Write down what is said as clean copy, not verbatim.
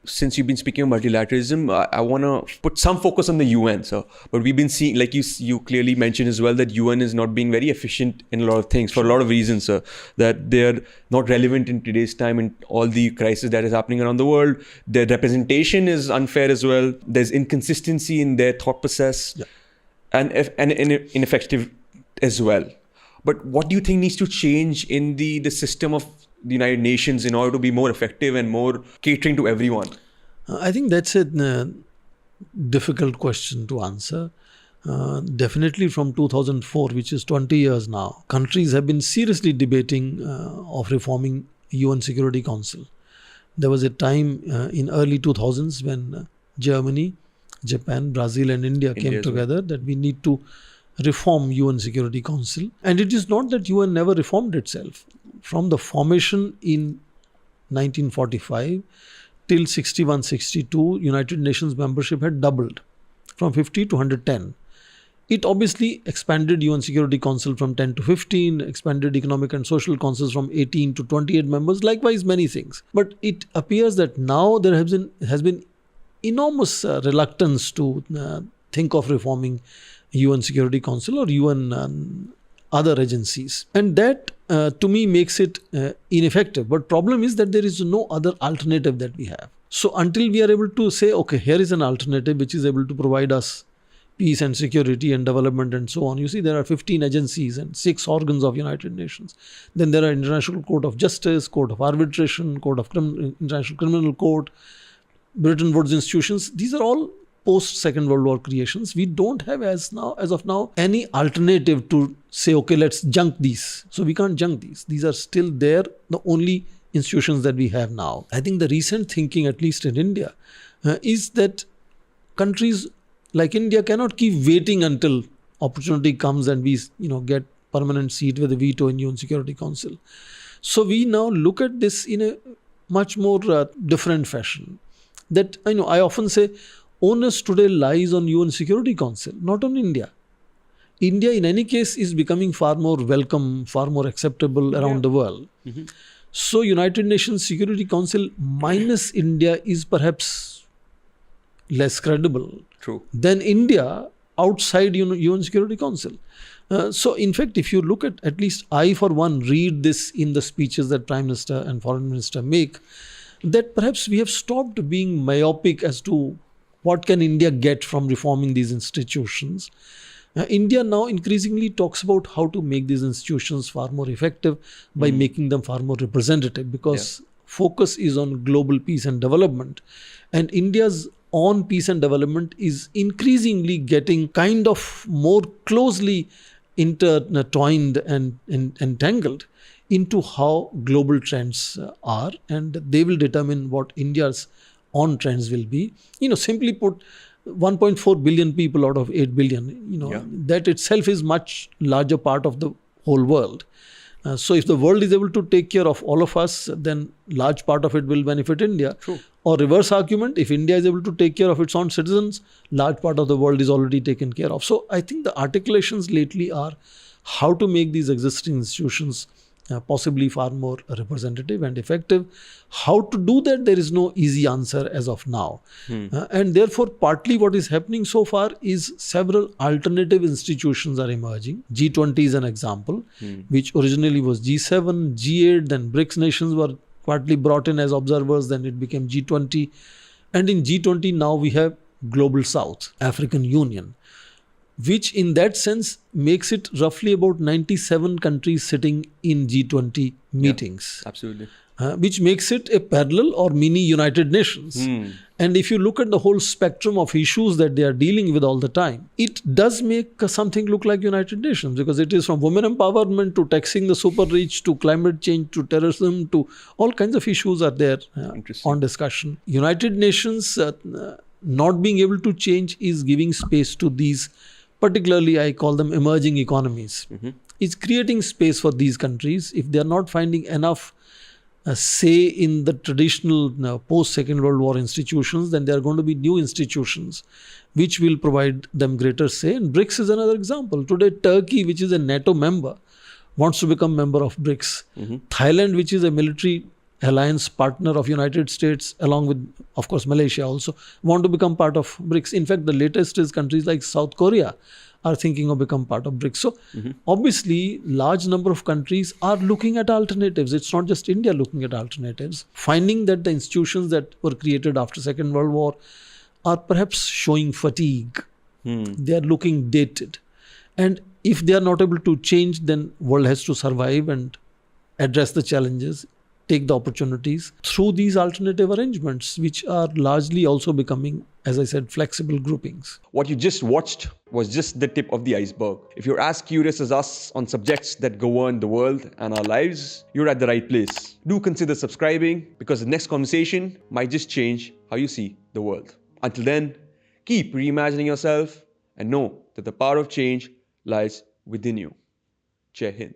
since you've been speaking of multilateralism, I want to put some focus on the UN, sir. But we've been seeing, like you clearly mentioned as well, that UN is not being very efficient in a lot of things for a lot of reasons, sir. That they're not relevant in today's time and all the crisis that is happening around the world. Their representation is unfair as well. There's inconsistency in their thought process, and ineffective as well. But what do you think needs to change in the system of the United Nations in order to be more effective and more catering to everyone? I think that's a difficult question to answer. Definitely from 2004, which is 20 years now, countries have been seriously debating of reforming UN Security Council. There was a time in early 2000s when Germany, Japan, Brazil and India came together that we need to reform UN Security Council. And it is not that UN never reformed itself. From the formation in 1945 till 61-62, United Nations membership had doubled from 50 to 110. It obviously expanded UN Security Council from 10 to 15, expanded Economic and Social Councils from 18 to 28 members, likewise many things. But it appears that now there has been enormous reluctance to think of reforming UN Security Council or UN other agencies. And that to me makes it ineffective. But problem is that there is no other alternative that we have. So until we are able to say, okay, here is an alternative which is able to provide us peace and security and development and so on. You see, there are 15 agencies and 6 organs of United Nations. Then there are International Court of Justice, Court of Arbitration, International Criminal Court, Bretton Woods institutions. These are all post-Second World War creations. We don't have as of now any alternative to say, okay, let's junk these. So we can't junk these. These are still there, the only institutions that we have now. I think the recent thinking, at least in India, is that countries like India cannot keep waiting until opportunity comes and we get permanent seat with a veto in UN Security Council. So we now look at this in a much more different fashion. That I often say, onus today lies on UN Security Council, not on India. India, in any case, is becoming far more welcome, far more acceptable around the world. Mm-hmm. So United Nations Security Council minus India is perhaps less credible than India outside UN Security Council. So in fact, if you look at least I, for one, read this in the speeches that Prime Minister and Foreign Minister make, that perhaps we have stopped being myopic as to what can India get from reforming these institutions. India now increasingly talks about how to make these institutions far more effective by making them far more representative, because focus is on global peace and development. And India's on peace and development is increasingly getting kind of more closely intertwined and entangled into how global trends are, and they will determine what India's on trends will be. Simply put, 1.4 billion people out of 8 billion, that itself is much larger part of the whole world. So if the world is able to take care of all of us, then large part of it will benefit India. True. Or reverse argument, if India is able to take care of its own citizens, large part of the world is already taken care of. So I think the articulations lately are how to make these existing institutions possibly far more representative and effective. How to do that, there is no easy answer as of now. And therefore, partly what is happening so far is several alternative institutions are emerging. G20 is an example, which originally was G7, G8, then BRICS nations were partly brought in as observers, then it became G20. And in G20 now we have Global South, African Union, which in that sense makes it roughly about 97 countries sitting in G20 meetings. Yeah, absolutely. Which makes it a parallel or mini United Nations. And if you look at the whole spectrum of issues that they are dealing with all the time, it does make something look like United Nations, because it is from women empowerment to taxing the super rich to climate change to terrorism to all kinds of issues are there on discussion. United Nations not being able to change is giving space to these, particularly I call them emerging economies. It's creating space for these countries. If they are not finding enough say in the traditional post-Second World War institutions, then there are going to be new institutions which will provide them greater say. And BRICS is another example. Today, Turkey, which is a NATO member, wants to become member of BRICS. Thailand, which is a military alliance partner of United States, along with, of course, Malaysia also, want to become part of BRICS. In fact, the latest is countries like South Korea are thinking of become part of BRICS. So obviously, large number of countries are looking at alternatives. It's not just India looking at alternatives, finding that the institutions that were created after Second World War are perhaps showing fatigue. They are looking dated. And if they are not able to change, then world has to survive and address the challenges, take the opportunities through these alternative arrangements, which are largely also becoming, as I said, flexible groupings. What you just watched was just the tip of the iceberg. If you're as curious as us on subjects that govern the world and our lives, you're at the right place. Do consider subscribing, because the next conversation might just change how you see the world. Until then, keep reimagining yourself and know that the power of change lies within you. Jai Hind.